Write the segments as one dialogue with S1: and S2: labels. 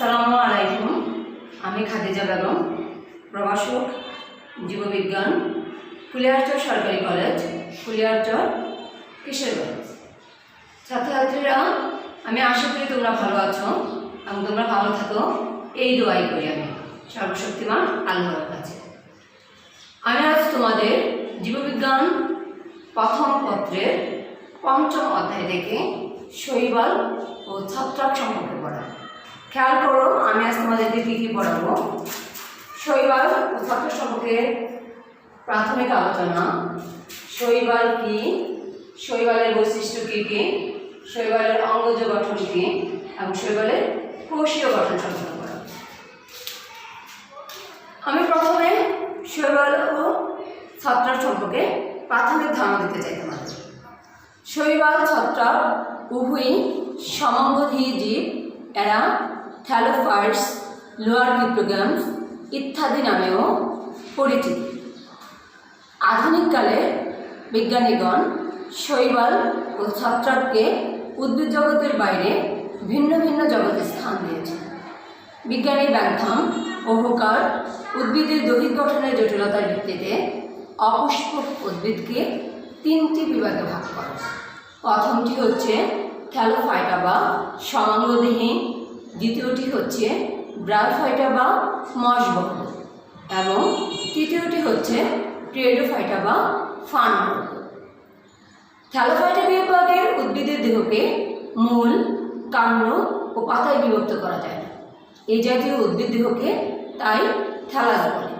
S1: আসসালামু আলাইকুম। আমি খাদিজা বেগম, প্রভাষক জীববিজ্ঞান, কুলিয়ারচর সরকারি কলেজ, কুলিয়ারচর কিশোরগঞ্জ। ছাত্রছাত্রীরা, আমি আশা করি তোমরা ভালো আছো এবং তোমরা ভালো থাকো, এই দোয়াই করি আমি সর্বশক্তিমান আল্লাহর কাছে। আমি আজ তোমাদের জীববিজ্ঞান প্রথম পত্রের পঞ্চম অধ্যায় থেকে শৈবাল ও ছত্রাক সম্পর্কে পড়াবো। খেয়াল করো, আমি আজ তোমাদেরকে কী কী পড়াবো। শৈবাল ও ছত্রাক সম্পর্কে প্রাথমিক আলোচনা, শৈবাল কি, শৈবালের বৈশিষ্ট্য কী কী, শৈবালের অঙ্গজ গঠন কী এবং শৈবালের কোষীয় গঠন সম্পর্কে পড়াবো। আমি প্রথমে শৈবাল ও ছত্রাক সম্পর্কে প্রাথমিক ধারণা দিতে চাই তোমাদের। শৈবাল ছত্রাক উভয়ই সমাঙ্গধী জীব। এরা থ্যালোফাইটস, লোয়ার ক্রিপ্টোগ্যামস ইত্যাদি নামেও পরিচিত। আধুনিককালে বিজ্ঞানীগণ শৈবাল ও ছত্রাককে উদ্ভিদ জগতের বাইরে ভিন্ন ভিন্ন জগতে স্থান দিয়েছে। বিজ্ঞানী ব্যাংথাম ও হুকার উদ্ভিদের দৈহিক গঠনের জটিলতার ভিত্তিতে অপুষ্পক উদ্ভিদকে তিনটি বিভাগে ভাগ করে। প্রথমটি হচ্ছে থ্যালোফাইটা বা সমাঙ্গদেহী, দ্বিতীয়টি হচ্ছে ব্রায়োফাইটা বা মশবর্গ এবং তৃতীয়টি হচ্ছে টেরিডোফাইটা বা ফার্নবর্গ। থ্যালোফাইটা বিভাগের উদ্ভিদের দেহকে মূল, কাণ্ড ও পাতায় বিভক্ত করা যায় না। এই জাতীয় উদ্ভিদ দেহকে তাই থ্যালাস বলে।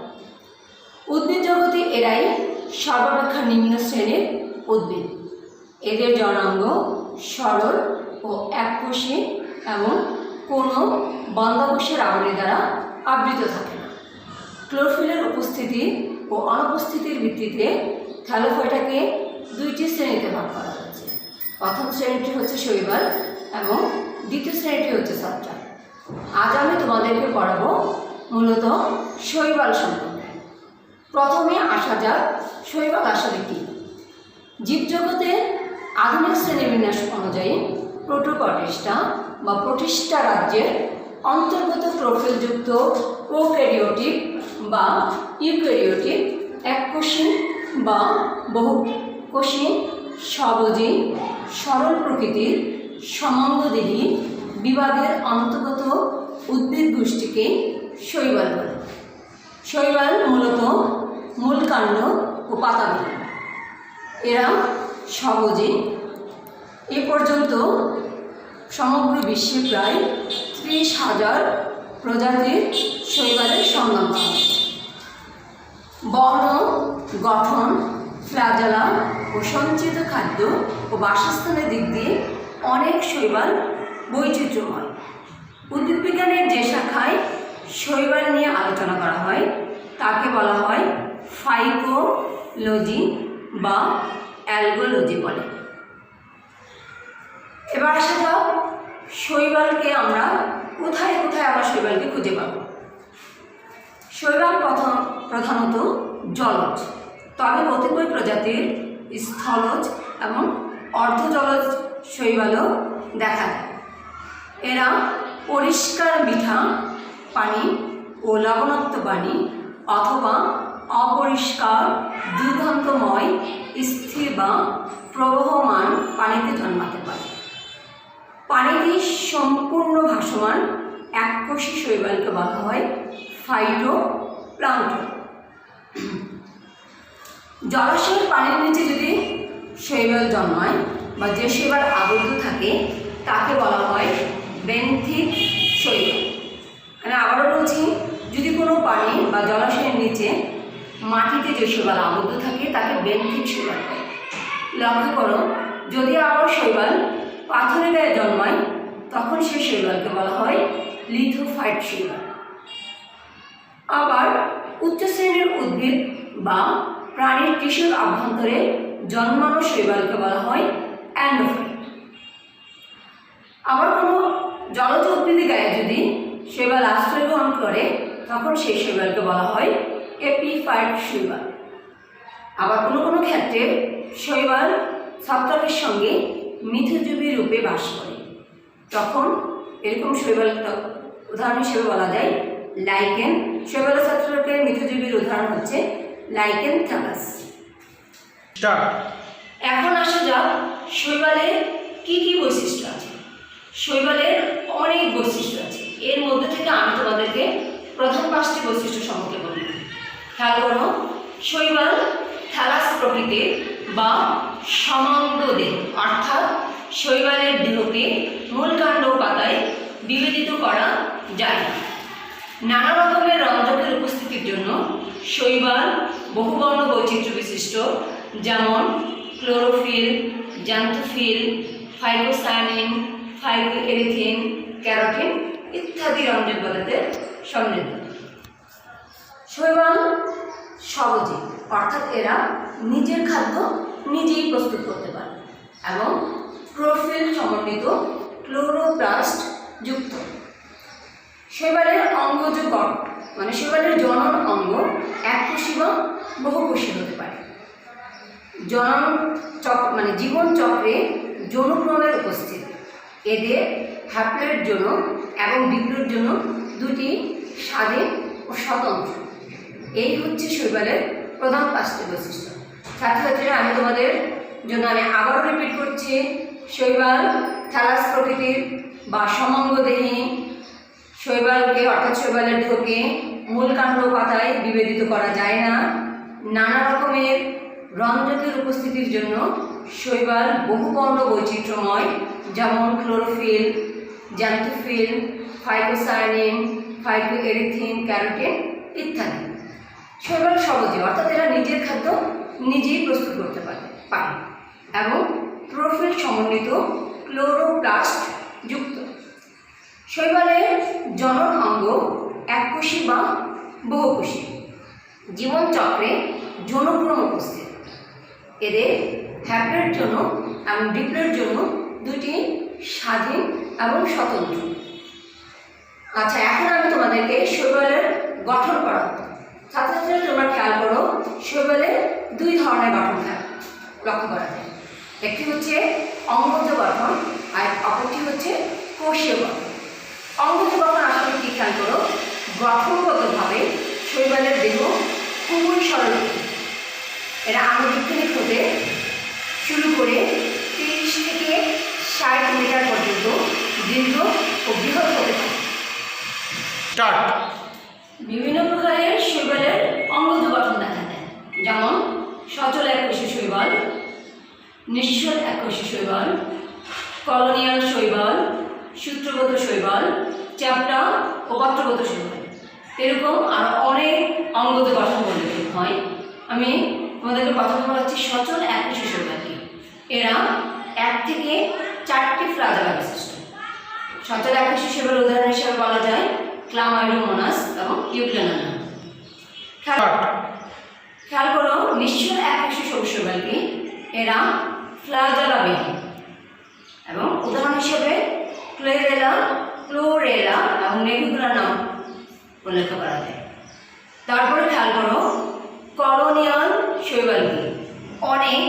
S1: উদ্ভিদ জগতে এরাই সর্বাপেক্ষা নিম্ন শ্রেণীর উদ্ভিদ। এদের জননাঙ্গ সরল ও এককোষী এবং কোনো বন্ধ্যাকোষের আবরণী দ্বারা আবৃত থাকে না। ক্লোরোফিলের উপস্থিতি ও অনুপস্থিতির ভিত্তিতে থ্যালোফাইটাকে দুইটি শ্রেণীতে ভাগ করা হয়েছে। প্রথম শ্রেণীটি হচ্ছে শৈবাল এবং দ্বিতীয় শ্রেণীটি হচ্ছে ছত্রাক। আজ আমি তোমাদেরকে পড়াবো মূলত শৈবাল সম্পর্কে। প্রথমে আসা যাক শৈবাল আসলে কী। জীবজগতে আধুনিক শ্রেণীবিন্যাস অনুযায়ী প্রোটোকটিস্টা বা প্রোটিস্টা রাজ্যের অন্তর্গত ক্লোরোফিলযুক্ত প্রোক্যারিওটিক বা ইউক্যারিওটিক, এককোষী বা বহুকোষী, স্বভোজী, সরল প্রকৃতির সমাঙ্গদেহী বিভাগের অন্তর্গত উদ্ভিদ গোষ্ঠীকে শৈবাল বলে। শৈবাল মূলত মূল, কাণ্ড ও পাতাবিহীন। এরা স্বভোজী। এ পর্যন্ত সমগ্র বিশ্বে প্রায় 30,000 প্রজাতির শৈবালের সন্ধান পাওয়া গেছে। বর্ণ, গঠন, ফ্ল্যাজেলা ও সঞ্চিত খাদ্য ও বাসস্থানের দিক দিয়ে অনেক শৈবাল বৈচিত্র্যময়। উদ্ভিদবিজ্ঞানের যে শাখায় শৈবাল নিয়ে আলোচনা করা হয় তাকে বলা হয় ফাইকোলজি বা অ্যালগোলজি বলে। এবার আসা যাক শৈবালকে আমরা কোথায় কোথায় আমরা শৈবালকে খুঁজে পাব। শৈবাল প্রধানত জলজ, তবে কতিপয় প্রজাতির স্থলজ এবং অর্ধজলজ শৈবালও দেখা যায়। এরা পরিষ্কার মিঠা পানি ও লবণাক্ত পানি অথবা অপরিষ্কার দুর্গন্ধময় স্থির বা প্রবহমান পানিতে জন্মাতে পারে। পানিতে সম্পূর্ণ ভাসমান এককোষী শৈবালকে বলা হয় ফাইটোপ্লাঙ্কটন। জলাশয়ের পানির নিচে যদি শৈবাল জন্মায় বা যে শৈবাল আবদ্ধ থাকে তাকে বলা হয় বেন্থিক শৈবাল। আমি আবারও বলছি, যদি কোনো পানি বা জলাশয়ের নিচে মাটিতে যে শৈবাল আবদ্ধ থাকে তাকে বেন্থিক শৈবাল বলে। লক্ষ্য করো, যদি আবার শৈবাল পাথরের গায়ে জন্মায় তখন সেই শৈবালকে বলা হয় লিথোফাইট শৈবাল। আবার উচ্চ শ্রেণীর উদ্ভিদ বা প্রাণীর টিস্যুর অভ্যন্তরে জন্মানো শৈবালকে বলা হয় অ্যান্ডোফাইট। আবার কোনো জলজ উদ্ভিদের গায়ে যদি শৈবাল আশ্রয় গ্রহণ করে তখন সেই শৈবালকে বলা হয় এপিফাইট শৈবাল। আবার কোনো কোনো ক্ষেত্রে শৈবাল ছত্রাকের সঙ্গে মিথজীবী রূপে বাস করে, তখন এরকম শৈবাল উদাহরণ হিসেবে বলা যায় লাইকেন। শৈবালের ছত্রাকের মিথজীবীর উদাহরণ হচ্ছে লাইকেন থ্যালাস। এখন আসা যাক শৈবালের কি কি বৈশিষ্ট্য আছে। শৈবালের অনেক বৈশিষ্ট্য আছে, এর মধ্যে থেকে আমি তোমাদেরকে প্রধান 5টি বৈশিষ্ট্য সম্পর্কে বলব। খেয়াল করো, শৈবাল থ্যালাস প্রকৃতির বা সমাঙ্গ দেহ, অর্থাৎ শৈবালের দেহকে মূল কাণ্ড পাতায় বিভেদিত করা যায় না। নানা রকমের রঞ্জকের উপস্থিতির জন্য শৈবাল বহুবর্ণ বৈচিত্র্য বিশিষ্ট, যেমন ক্লোরোফিল, জ্যান্থোফিল, ফাইটোসায়ানিন, ফাইটোএরিথিন, ক্যারোটিন ইত্যাদি রঞ্জক পদার্থে সমৃদ্ধ। শৈবাল স্বভোজী, অর্থাৎ এরা নিজের খাদ্য নিজেই প্রস্তুত করতে পারে এবং ক্লোরোফিল সমন্বিত ক্লোরোপ্লাস্ট যুক্ত। শৈবালের অঙ্গজ গঠন মানে শৈবালের জনন অঙ্গ এককোষী বা বহুকোষী হতে পারে। জনন চক্র মানে জীবন চক্রে যৌনক্রমের উপস্থিতি, এদের হ্যাপ্লয়েড যৌন এবং ডিপ্লয়েড যৌন দুটি স্বাধীন ও স্বতন্ত্র। এই হচ্ছে শৈবালের প্রধান 5টি বৈশিষ্ট্য। ছাত্রছাত্রীরা, আমি তোমাদের জন্য আবারও রিপিট করছি। শৈবাল থ্যালাস প্রকৃতির বা সমাঙ্গদেহী। শৈবালকে অর্থাৎ শৈবালের দেহকে মূল কাণ্ড পাতায় বিভেদিত করা যায় না। নানা রকমের রঞ্জকের উপস্থিতির জন্য শৈবাল বহুবর্ণ বৈচিত্র্যময়, যেমন ক্লোরোফিল, জ্যান্থোফিল, ফাইটোসায়ানিন, ফাইটোএরিথিন, ক্যারোটিন ইত্যাদি। শৈবাল স্বভোজী, অর্থাৎ এরা নিজের খাদ্য নিজেই প্রস্তুত করতে পারে এবং ক্লোরোফিল সমন্বিত ক্লোরোপ্লাস্ট যুক্ত। শৈবালের জনন অঙ্গ এককোষী বা বহুকোষী। জীবন চক্রে যৌনক্রম উপস্থিত, এদের হ্যাপ্লয়েড যৌন এবং ডিপ্লয়েড যৌন দুটি স্বাধীন এবং স্বতন্ত্র। আচ্ছা, এখন আমি তোমাদেরকে শৈবালের গঠন করাবো। ছাত্রছাত্রীরা, তোমরা খেয়াল করো, শৈবালের 2 ধরনের গঠন লক্ষ্য করা যায়। একটি হচ্ছে অঙ্গজ গঠন আর অপরটি হচ্ছে কোষীয় গঠন। অঙ্গজ গঠন আসলে কি, খেয়াল করো, গঠনগতভাবে শৈবালের দেহ খুবই সরল। এরা আনুবীক্ষণিক হতে শুরু করে 30 থেকে 60 মিটার পর্যন্ত দীর্ঘ ও বৃহৎ হতে পারে। বিভিন্ন প্রকারের শৈবালের অঙ্গজ গঠন দেখা যায়, যেমন সচল এককোষী শৈবাল, নিশ্চল এককোষী শৈবাল, কলোনিয়াল শৈবাল, সূত্রগত শৈবাল, চ্যাপ্টা ও পত্রগত শৈবাল। এরকম আরও অনেক অঙ্গজ গঠন বলে হয়। আমি তোমাদেরকে প্রথমে বলাচ্ছি সচল এককোষী শৈবালকে। এরা 1 থেকে 4টি ফ্লাজেলা বিশিষ্ট। সচল এককোষী শৈবাল উদাহরণ হিসেবে বলা যায় ক্লামাইডোমোনাস এবং ইউগ্লেনানা। খেয়াল করো, নিশ্চল এককোষী শৈবালকে এরা ফ্লাজেলাবিহীন এবং উদাহরণ হিসেবে ক্লোরেলা, ক্লোরেলা এবং নেভিগুলা নাম উল্লেখ করা যায়। তারপরে খেয়াল করো, কলোনিয়াল শৈবালকে অনেক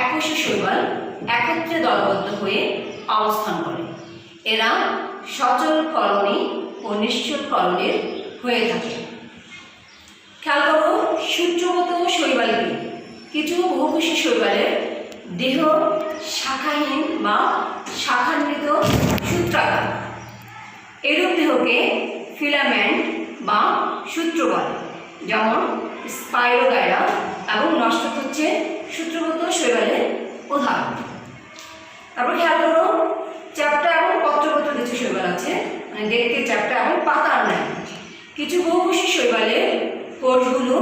S1: এককোষী শৈবাল একত্রে দলবদ্ধ হয়ে অবস্থান করে। এরা সচল কলোনি ও নিশ্চল কলোনির হয়ে থাকে। খেয়াল করো, সূত্রগত শৈবালকে কিছু বহুকোষী শৈবালের দেহ শাখাহীন বা শাখান্বিত সূত্রাকার। এরূপ দেহকে ফিলামেন্ট বা সূত্র বলে, যেমন স্পাইরোগাইরা এবং নষ্ট হচ্ছে সূত্রগত শৈবালের উদাহরণ। তারপর খেয়াল করো, চ্যাপ্টা এবং পত্রগত কিছু শৈবাল আছে, মানে দেখতে চ্যাপ্টা এবং পাতার ন্যায়। কিছু বহুকোষী শৈবালের কোষগুলো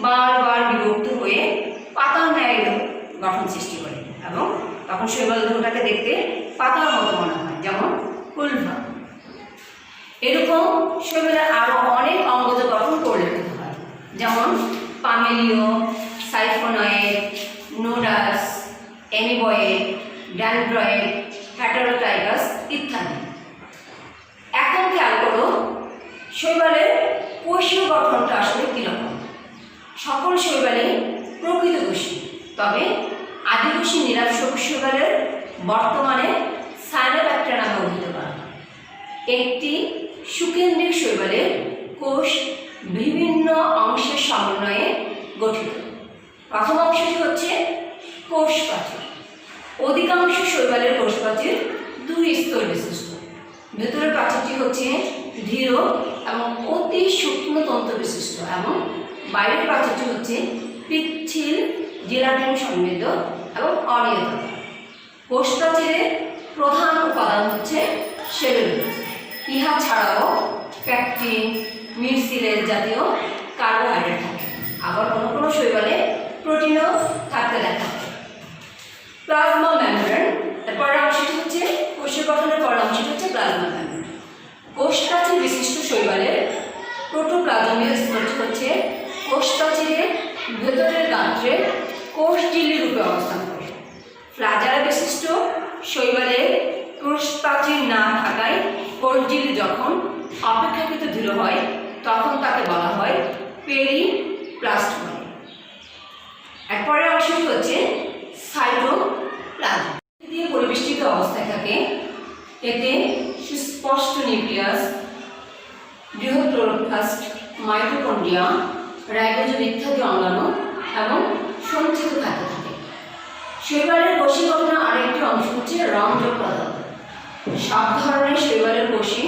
S1: বারবার বিভক্ত হয়ে পাতার ন্যায় গঠন সৃষ্টি করে এবং তখন শৈবাল দেহটাকে দেখতে পাতার মতো মনে হয়, যেমন উলভা। এরকম শৈবালের আরও অনেক অঙ্গজ গঠন পরিলক্ষিত হয়, যেমন পামেলিও, সাইফোনয়েড, নোডাস, অ্যামিবয়েড, ড্যান্ড্রয়েড, হেটারোটাইগাস ইত্যাদি। এখন খেয়াল করো, শৈবালের কোষীয় গঠনটা আসলে কীরকম। সকল শৈবালই প্রকৃত কোষী, তবে আদিবাসী নিরাপসবুজ শৈবালের বর্তমানে সায়ানোব্যাক্টেরিয়া নামে অভিহিত করা হয়। একটি সুকেন্দ্রিক শৈবালের কোষ বিভিন্ন অংশের সমন্বয়ে গঠিত। প্রথম অংশটি হচ্ছে কোষ প্রাচীর। অধিকাংশ শৈবালের কোষ প্রাচীর দুই স্তর বিশিষ্ট। ভেতরের প্রাচীরটি হচ্ছে দৃঢ় এবং অতি সূক্ষ্ম তন্তু বিশিষ্ট এবং বাইরের প্রাচীরটি হচ্ছে পিচ্ছিল জেলাটিন সমৃদ্ধ এবং অনিয়মিত। কোষ প্রাচীরের প্রধান উপাদান হচ্ছে সেলুলোজ। ইহা ছাড়াও প্যাকটিন, মিউসিলেজ জাতীয় কার্বোহাইড্রেট থাকে। আবার কোনো কোনো শৈবালে প্রোটিনও থাকতে দেখা যায়। প্লাজমা মেমব্রেন, এর পরের অংশটি হচ্ছে কোষের গঠনের পরের অংশটি হচ্ছে প্লাজমা মেমব্রেন। কোষ প্রাচীর বিশিষ্ট শৈবালের প্রোটোপ্লাজমীয় স্তরটি হচ্ছে কোষ প্রাচীরের ভেতরের গাত্রে কোষ ঝিল্লি রূপে অবস্থান করে। ফ্লাজেলা বিশিষ্ট শৈবালের কোষ প্রাচীর না থাকায় কোষ ঝিল্লি যখন অপেক্ষাকৃত দৃঢ় হয় তখন তাকে বলা হয় পেরিপ্লাস্ট। এরপরের অংশটি হচ্ছে সাইটোপ্লাজম। দিয়ে পরিবেষ্টিত অবস্থায় থাকে। এতে সুস্পষ্ট নিউক্লিয়াস, বৃহৎ ক্লোরোপ্লাস্ট, মাইটোকন্ড্রিয়া, রাইবোজোম ইত্যাদি অঙ্গাণু এবং সঞ্চিত খাদ্য থাকে। শৈবালের কোষীয় গঠনের আরেকটি অংশ হচ্ছে রঞ্জক পদার্থ। সব ধরনের শৈবালের কোষে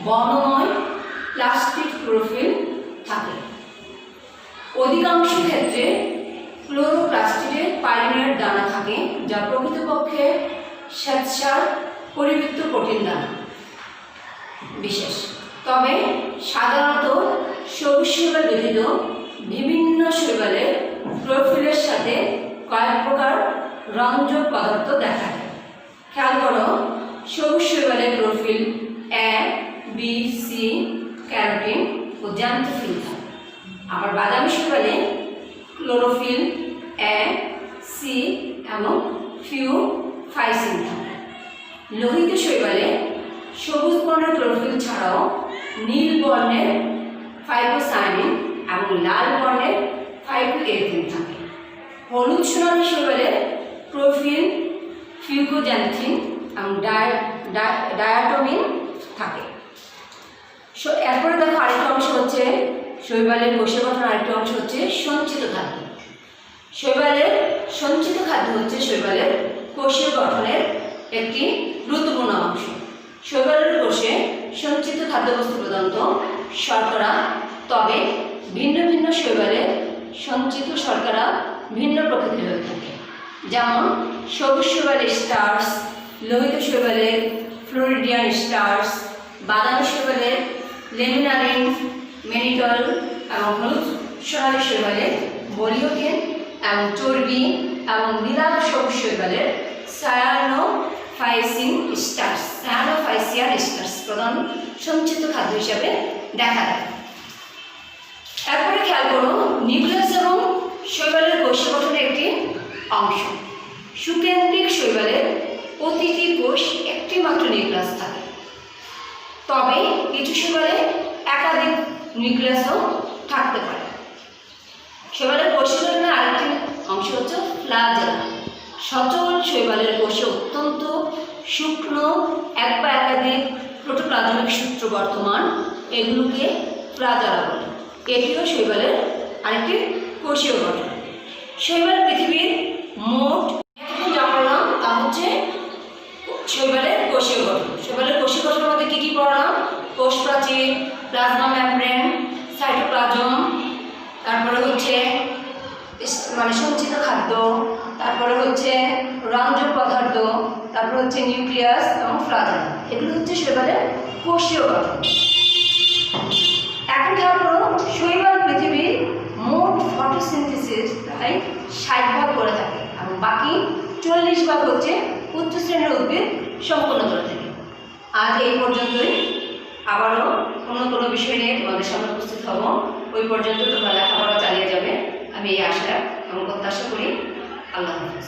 S1: বর্ণময় প্লাস্টিক ক্লোরোফিল থাকে। অধিকাংশ ক্ষেত্রে ক্লোরোপ্লাস্টিডে পাইরিনের দানা থাকে, যা প্রকৃতপক্ষে শ্বেতসার পরিবৃত্ত প্রোটিন দানা বিশেষ। তবে সাধারণত সবুজ শৈবাল ব্যতীত বিভিন্ন শৈবালে ক্লোরোফিলের সাথে কয়েক প্রকার রঞ্জক পদার্থ দেখা যায়। খেয়াল করো, সবুজ শৈবালে chlorophyll A, B, C, carotene ও জ্যান্থোফিল থাকে। আবার বাদামি শৈবালে ক্লোরোফিল এ, সি এবং ফাইসিন থাকে। লোহিত শৈবালে সবুজ বর্ণের ক্লোরোফিল ছাড়াও নীল বর্ণের ফাইটোসায়ানিন এবং লাল বর্ণের ফাইটোএরিথ্রিন থাকে। হলুদ সোনালী শৈবালে ক্লোরোফিল, ফিউকোজ্যান্থিন এবং ডায়াটোমিন থাকে। এরপরে দেখো আরেকটা অংশ হচ্ছে শৈবালের কোষীয় গঠন। আরেকটি অংশ হচ্ছে সঞ্চিত খাদ্য। শৈবালের সঞ্চিত খাদ্য হচ্ছে শৈবালের কোষীয় গঠনের একটি গুরুত্বপূর্ণ অংশ। শৈবালের কোষে সঞ্চিত খাদ্যবস্তু প্রধানত শর্করা, তবে ভিন্ন ভিন্ন শৈবালের সঞ্চিত শর্করা ভিন্ন প্রকৃতির হয়ে থাকে। যেমন সবুজ শৈবালের স্টার্চ, লোহিত শৈবালের ফ্লোরিডিয়ান স্টার্চ, বাদামি শৈবালের লেমিনারিন, ম্যানিটল এবং হলুদ সোনালী শৈবালের বলিওকেন এবং চর্বি এবং নীলাভ সবুজ শৈবালের সায়ানোফাইসিয়ান স্টার্চ প্রধান সঞ্চিত খাদ্য হিসাবে দেখা যায়। এরপরে খেয়াল করো, নিউক্লিয়াস এবং শৈবালের কোষীয় গঠনের একটি অংশ। সুকেন্দ্রিক শৈবালের প্রতিটি কোষ একটি মাত্র নিউক্লিয়াস থাকে, তবে কিছু শৈবালে একাধিক নিউক্লিয়াসও থাকতে পারে। শৈবালের কোষীয় গঠনের আরেকটি অংশ হচ্ছে ফ্লাজেলা। সচল শৈবালের কোষে অত্যন্ত শুকনো এক বা একাধিক প্রোটোপ্লাজমিক সূত্র বর্তমান, এগুলোকে ফ্লাজেলা বলে। এটিও শৈবালের আরেকটি কোষীয় গঠন। শৈবাল পৃথিবীর মোট যা পড়লাম তা হচ্ছে শৈবালের কোষীয় গঠন। শৈবালের কোষীয় গঠনের মধ্যে কী কী পড়লাম? কোষ প্রাচীর, প্লাজমা মেমব্রেন, সাইটোপ্লাজম, তারপরে হচ্ছে সঞ্চিত খাদ্য, তারপরে হচ্ছে রঞ্জক পদার্থ, তারপরে হচ্ছে নিউক্লিয়াস এবং ফ্লাজেলা। এগুলো হচ্ছে শৈবালের কোষীয় গঠন। এখন খেয়াল করো, শৈবাল পৃথিবীর মোট ফটোসিনথেসিস প্রায় 60 করে থাকে এবং বাকি 40 হচ্ছে উচ্চ শ্রেণীর উদ্ভিদ সম্পন্ন করে থাকে। আজ এই পর্যন্তই। আবারও কোনো বিষয় নিয়ে তোমাদের সামনে উপস্থিত হব। ওই পর্যন্ত তোমরা লেখাপড়া চালিয়ে যাবে, আমি এই আশা এবং প্রত্যাশা করি। আল্লাহ হাফেজ।